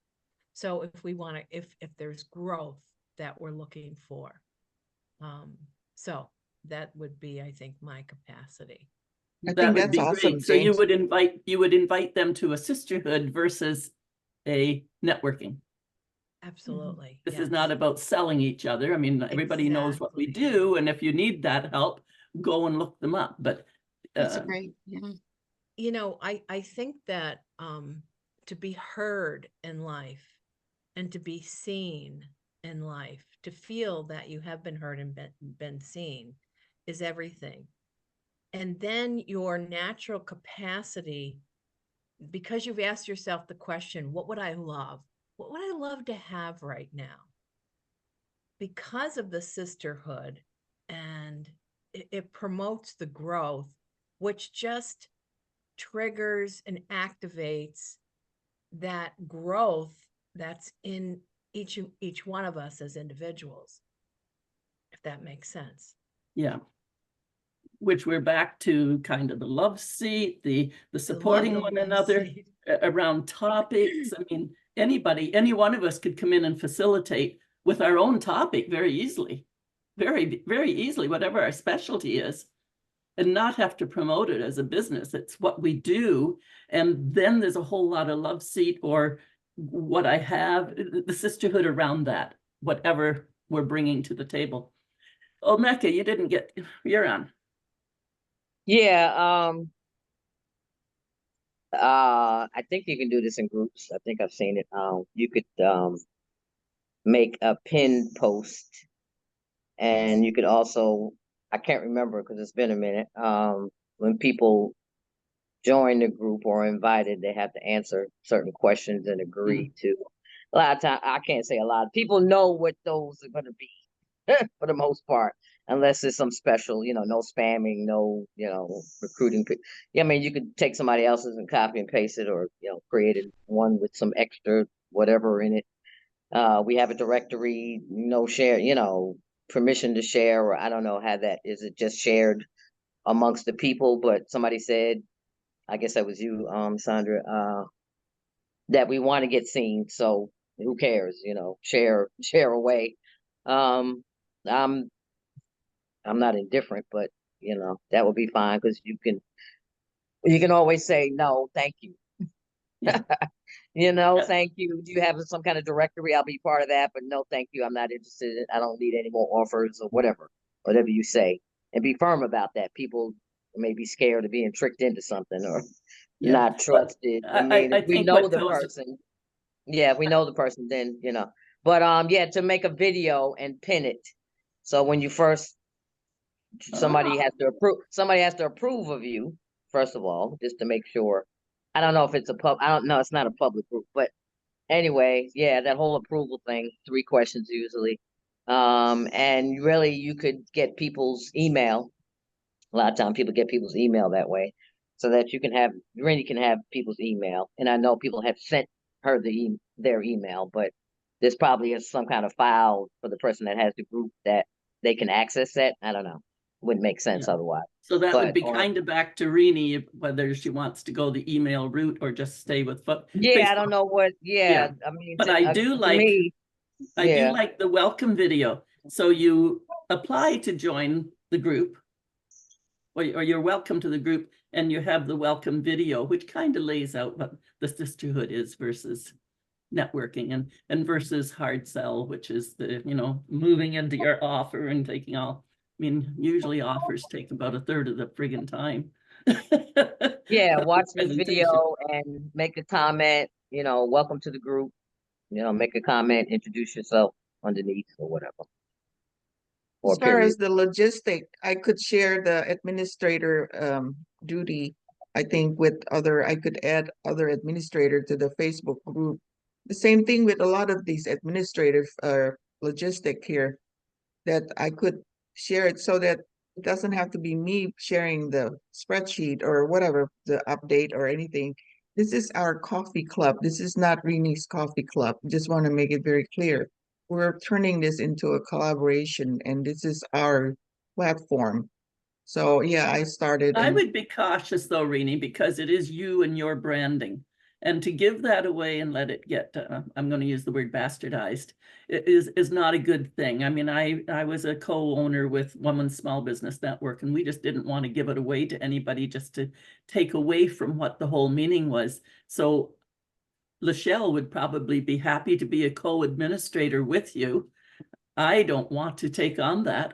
So if we want to, if there's growth that we're looking for, so that would be, I think, my capacity. That would be great. So you would invite them to a sisterhood versus a networking. Absolutely. This is not about selling each other. I mean, everybody knows what we do, and if you need that help, go and look them up. But that's great. Yeah. I think that to be heard in life and to be seen in life, to feel that you have been heard and been seen, is everything. And then your natural capacity, because you've asked yourself the question, what would I love? What would I love to have right now? Because of the sisterhood, and it promotes the growth, which just triggers and activates that growth that's in each one of us as individuals, if that makes sense. Yeah. Which we're back to kind of the love seat, the supporting one another around topics. I mean, any one of us could come in and facilitate with our own topic very easily, very, very easily, whatever our specialty is, and not have to promote it as a business. It's what we do. And then there's a whole lot of love seat, or what I have, the sisterhood around that, whatever we're bringing to the table. Oh, Mecca, you're on. Yeah, I think you can do this in groups. I think I've seen it. You could make a pinned post, and you could also, I can't remember because it's been a minute. When people join the group or are invited, they have to answer certain questions and agree to. A lot of times, I can't say a lot. People know what those are going to be for the most part, unless it's some special, no spamming, no, recruiting. Yeah, I mean, you could take somebody else's and copy and paste it, or, create one with some extra whatever in it. We have a directory, no share, permission to share, or I don't know how that is. It just shared amongst the people, but somebody said, I guess that was you, Sandra, that we want to get seen. So who cares, share away. I'm not indifferent, but that would be fine, because you can always say no, thank you. Yeah. Thank you. Do you have some kind of directory? I'll be part of that, but no, thank you. I'm not interested. I don't need any more offers, or whatever you say, and be firm about that. People may be scared of being tricked into something, or not trusted. I mean, if we know the person, if we know the person, then, but yeah, to make a video and pin it. So when you first, somebody has to approve of you, first of all, just to make sure. I don't know if it's I don't know, it's not a public group, but anyway, yeah, that whole approval thing, 3 questions usually. And really you could get people's email. A lot of times people get people's email that way, so that you can have, Rennie can have people's email. And I know people have sent her their email, but there's probably some kind of file for the person that has the group that they can access that. I don't know. Wouldn't make sense otherwise. So that would But be kind of back to Renee, whether she wants to go the email route or just stay with yeah, Facebook. I don't know what. Yeah, I mean, but I do like me, I do like the welcome video. So you apply to join the group, or you're welcome to the group, and you have the welcome video, which kind of lays out what the sisterhood is versus networking and versus hard sell, which is the, you know, moving into your offer and taking all. I mean, usually offers take about 1/3 of the friggin' time. Yeah, watch the Presentation. video and make a comment, you know, welcome to the group, you know, make a comment, introduce yourself underneath or whatever. As far as the logistic, I could share the administrator duty, I think, with I could add other administrator to the Facebook group. The same thing with a lot of these administrative logistic here, that I could share it so that it doesn't have to be me sharing the spreadsheet or whatever, the update or anything. This is our coffee club. This is not Renee's coffee club. Just want to make it very clear. We're turning this into a collaboration, and this is our platform. So yeah, I started. I would be cautious though, Renee, because it is you and your branding. And to give that away and let it get, I'm going to use the word bastardized, is not a good thing. I mean, I was a co-owner with Women's Small Business Network, and we just didn't want to give it away to anybody just to take away from what the whole meaning was. So Lachelle would probably be happy to be a co-administrator with you. I don't want to take on that.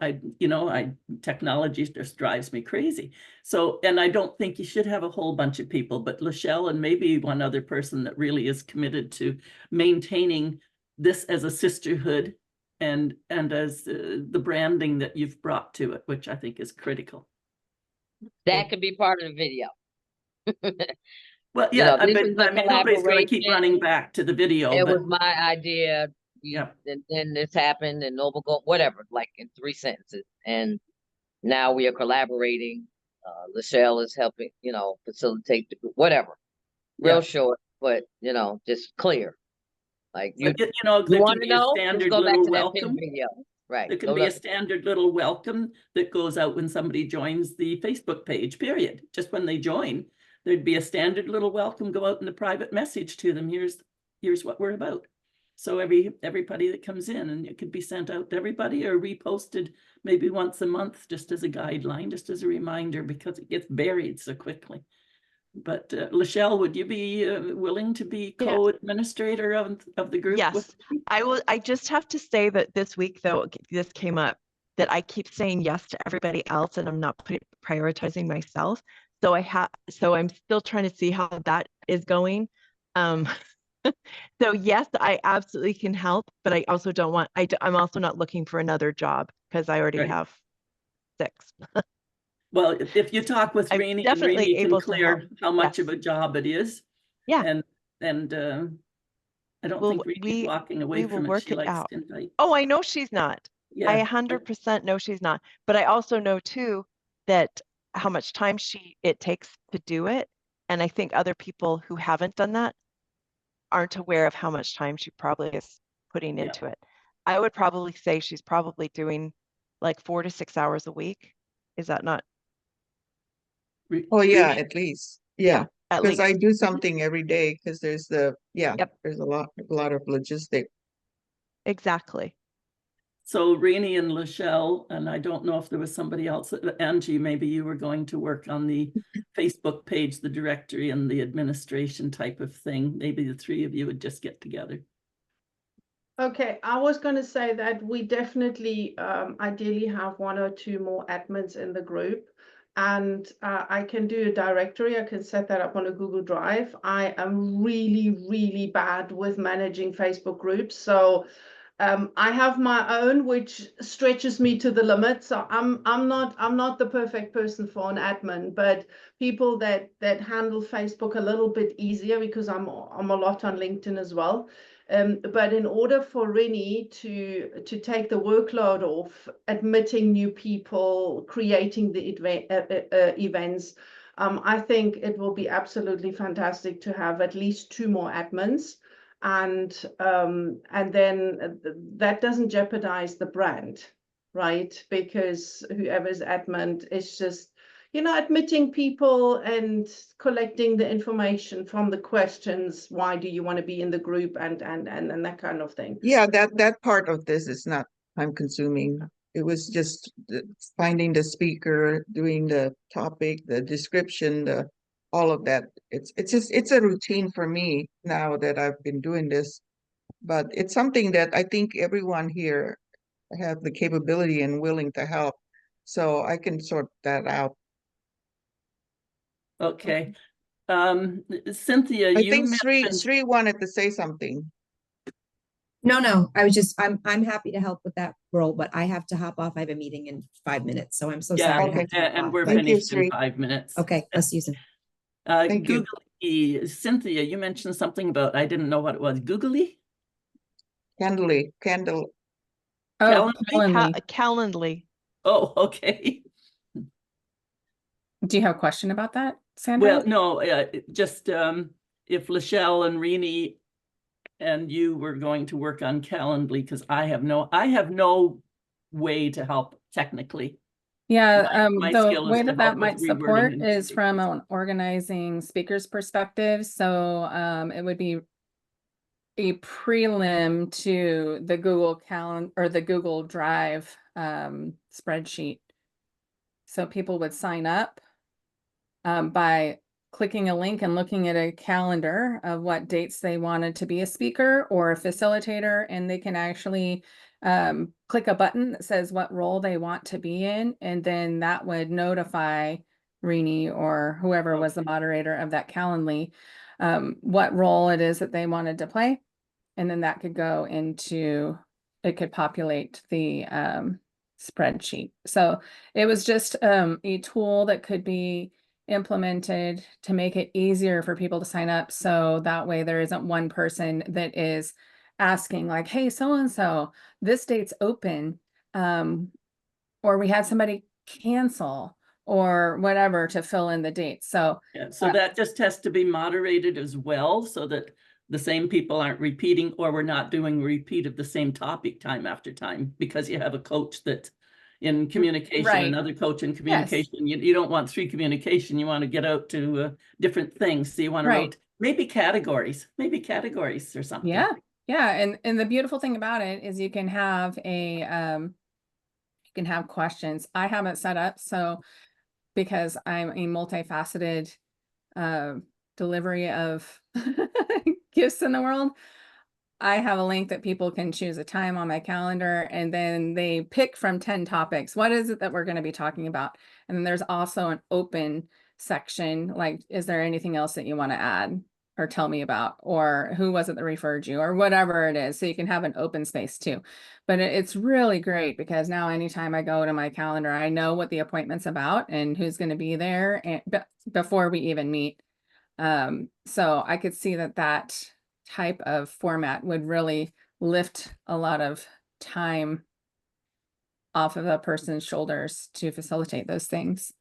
Technology just drives me crazy. So, and I don't think you should have a whole bunch of people, but Lachelle and maybe one other person that really is committed to maintaining this as a sisterhood and as the branding that you've brought to it, which I think is critical. That could be part of the video. Well, yeah, I mean, nobody's going to keep running back to the video. It was my idea. Yeah. And then this happened, and Noble go whatever, like in 3 sentences. And now we are collaborating. Lachelle is helping, you know, facilitate the group, whatever. Real short, but you know, just clear. Like you know, you want to know? Standard Just go back little to welcome. that video. Right. There can be a standard little welcome that goes out when somebody joins the Facebook page, period. Just when they join, there'd be a standard little welcome go out in the private message to them. Here's what we're about. So everybody that comes in, and it could be sent out to everybody or reposted maybe once a month, just as a guideline, just as a reminder, because it gets buried so quickly. But Lachelle, would you be willing to be co-administrator of the group? Yes, I will. I just have to say that this week, though, this came up, that I keep saying yes to everybody else, and I'm not prioritizing myself. So I'm still trying to see how that is going. So yes, I absolutely can help, but I also don't want. I'm also not looking for another job because I already have 6. Well, if you talk with Rainey, definitely can able clear to how much of a job it is. Yeah. And I don't think Rainy's walking away from it. She likes to invite. Oh, I know she's not. Yeah. I 100% know she's not. But I also know too that how much time it takes to do it. And I think other people who haven't done that aren't aware of how much time she probably is putting into it. I would probably say she's probably doing like 4 to 6 hours a week. Is that not? Oh yeah, at least. Yeah. At Because least. I do something every day, because there's there's a lot of logistic. Exactly. So Rainey and Lachelle, and I don't know if there was somebody else, Angie, maybe you were going to work on the Facebook page, the directory and the administration type of thing. Maybe the 3 of you would just get together. Okay, I was going to say that we definitely ideally have 1 or 2 more admins in the group. And I can do a directory. I can set that up on a Google Drive. I am really, really bad with managing Facebook groups. So I have my own, which stretches me to the limit. So I'm not the perfect person for an admin, but people that handle Facebook a little bit easier, because I'm a lot on LinkedIn as well. But in order for Rennie to take the workload off, admitting new people, creating the events, I think it will be absolutely fantastic to have at least 2 more admins. And then that doesn't jeopardize the brand, right? Because whoever's admin is just, you know, admitting people and collecting the information from the questions. Why do you want to be in the group, and that kind of thing. Yeah, that part of this is not time consuming. It was just finding the speaker, doing the topic, the description, all of that. It's a routine for me now that I've been doing this, but it's something that I think everyone here have the capability and willing to help, so I can sort that out. Okay. Cynthia, I you think mentioned. Sri wanted to say something. No, I'm happy to help with that role, but I have to hop off. I have a meeting in 5 minutes, so I'm so Yeah, sorry. I Okay. have to hop and off, we're but- Thank you, finished in Sri. 5 minutes. Okay, Susan. Thank you. Googly, Cynthia, you mentioned something about, I didn't know what it was. Googly? Candle. Oh, Calendly? Calendly. Oh, okay. Do you have a question about that, Sandra? Well, no, just if Lachelle and Renee and you were going to work on Calendly, because I have no way to help technically. Yeah, My the skill is way to that help with might rewording support and is from an organizing speaker's perspective. So it would be a prelim to the Google Calendar or the Google Drive spreadsheet. So people would sign up by clicking a link and looking at a calendar of what dates they wanted to be a speaker or a facilitator, and they can actually click a button that says what role they want to be in, and then that would notify Renee or whoever was the moderator of that Calendly what role it is that they wanted to play, and then that could go into, it could populate the spreadsheet. So it was just a tool that could be implemented to make it easier for people to sign up, so that way there isn't one person that is asking like, hey, so and so, this date's open, or we had somebody cancel or whatever to fill in the date. So yeah, so that just has to be moderated as well, so that the same people aren't repeating, or we're not doing repeat of the same topic time after time, because you have a coach that in communication, right. another coach in communication. Yes. You don't want 3 communication, you want to get out to different things. So you want to right. maybe categories or something. Yeah. And the beautiful thing about it is you can have a you can have questions. I have it set up so, because I'm a multifaceted delivery of gifts in the world, I have a link that people can choose a time on my calendar, and then they pick from 10 topics. What is it that we're going to be talking about? And then there's also an open section, like, is there anything else that you want to add or tell me about, or who was it that referred you, or whatever it is. So you can have an open space too. But it's really great because now anytime I go to my calendar, I know what the appointment's about and who's going to be there, and before we even meet. So I could see that type of format would really lift a lot of time off of a person's shoulders to facilitate those things.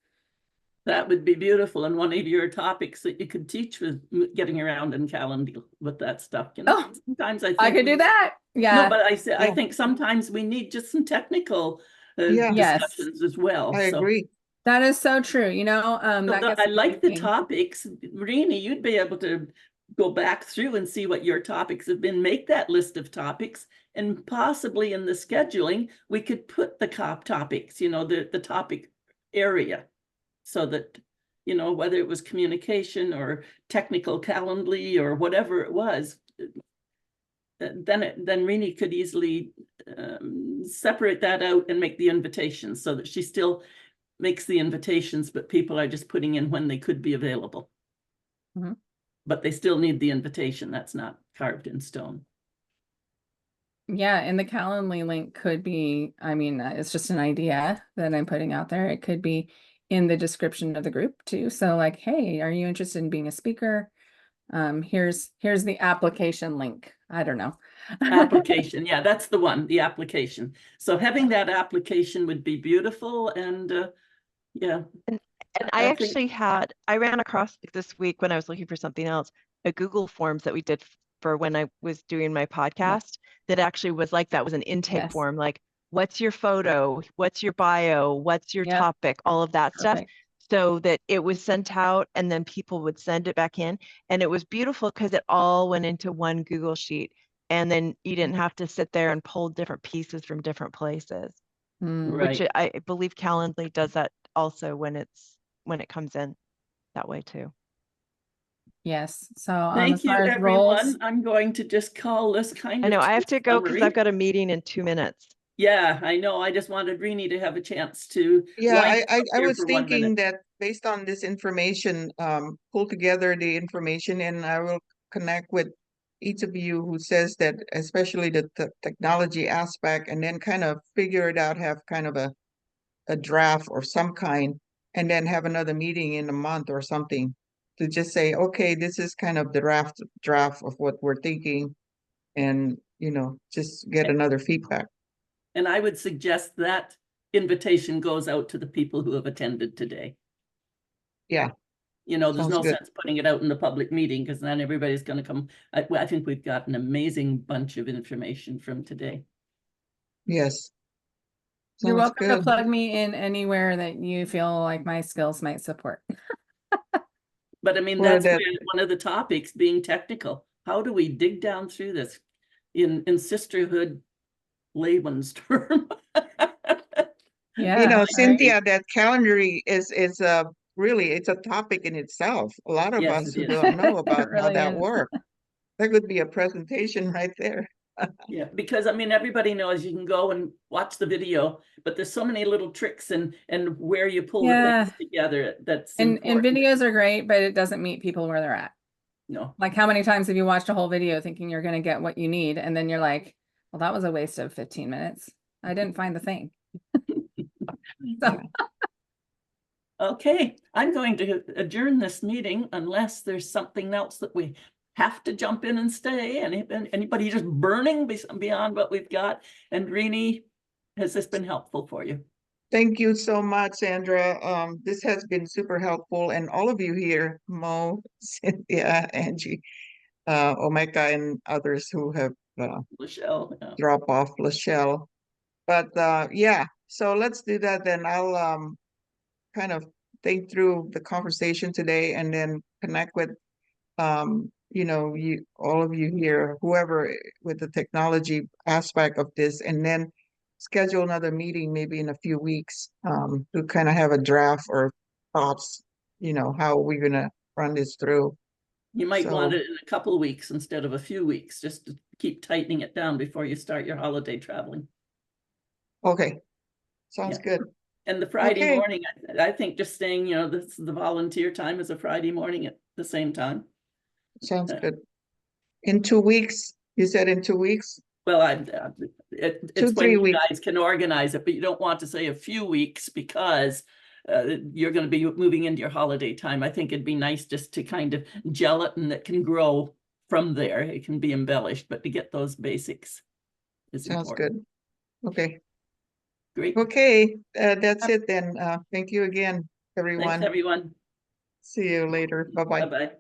That would be beautiful. And one of your topics that you could teach with getting around in Calendly with that stuff. You know, sometimes I could do that. Yeah. No, but I think sometimes we need just some technical discussions as well. I agree. That is so true. You know, I like the topics. Renee, you'd be able to go back through and see what your topics have been, make that list of topics, and possibly in the scheduling, we could put the topics, you know, the topic area, so that, you know, whether it was communication or technical Calendly or whatever it was, then Renee could easily separate that out and make the invitations, so that she still makes the invitations, but people are just putting in when they could be available. Mm-hmm. But they still need the invitation. That's not carved in stone. Yeah, and the Calendly link could be, I mean, it's just an idea that I'm putting out there. It could be in the description of the group too. So like, hey, are you interested in being a speaker? Here's the application link. I don't know. Application, yeah, that's the one, the application. So having that application would be beautiful, and yeah. And I actually I ran across this week when I was looking for something else, a Google Forms that we did for when I was doing my podcast that actually was like, that was an intake form, like, what's your photo? What's your bio? What's your topic? All of that stuff. So that it was sent out and then people would send it back in. And it was beautiful because it all went into one Google sheet. And then you didn't have to sit there and pull different pieces from different places. Which I believe Calendly does that also when it comes in that way too. Yes. So thank as you, far as everyone. roles, I'm going to just call this kind I of. know I have to go because I've got a meeting in 2 minutes. Yeah, I know. I just wanted Rini to have a chance to. Yeah, I was thinking that based on this information, pull together the information, and I will connect with each of you who says that, especially the technology aspect, and then kind of figure it out, have kind of a draft or some kind, and then have another meeting in a month or something to just say, okay, this is kind of the draft of what we're thinking, and just get another feedback. And I would suggest that invitation goes out to the people who have attended today. Yeah. There's Sounds no good. sense putting it out in the public meeting because then everybody's going to come. I think we've got an amazing bunch of information from today. Yes. You're Sounds welcome to good. plug me in anywhere that you feel like my skills might support. But I mean, that's one of the topics, being technical. How do we dig down through this in sisterhood layman's term? Yeah. Cynthia, that Calendly is really, it's a topic in itself. A lot of us who don't know about how that works. That could be a presentation right there. Yeah, because I mean, everybody knows you can go and watch the video, but there's so many little tricks and where you pull the things together. That's and important. videos are great, but it doesn't meet people where they're at. No. Like, how many times have you watched a whole video thinking you're going to get what you need, and then you're like, well, that was a waste of 15 minutes. I didn't find the thing. Okay, I'm going to adjourn this meeting unless there's something else that we have to jump in and stay. Anybody just burning beyond what we've got? And Rini, has this been helpful for you? Thank you so much, Sandra. This has been super helpful, and all of you here, Mo, Cynthia, Angie, Omeka, and others who have Lachelle, drop off, Lachelle. But yeah, so let's do that then. I'll kind of think through the conversation today and then connect with you, all of you here, whoever with the technology aspect of this, and then schedule another meeting maybe in a few weeks to kind of have a draft or thoughts, how we're gonna run this through. You might want it in a couple of weeks instead of a few weeks, just to keep tightening it down before you start your holiday traveling. Okay, sounds good. And the Friday morning, I think just saying, this the volunteer time is a Friday morning at the same time. Sounds good. In 2 weeks, you said in 2 weeks? Well, it's when you guys can organize it, but you don't want to say a few weeks because you're going to be moving into your holiday time. I think it'd be nice just to kind of gel it, and it can grow from there. It can be embellished, but to get those basics is Sounds important. good. Okay. Great. Okay, that's it then. Thank you again, everyone. Thanks, everyone. See you later. Bye-bye. Bye-bye.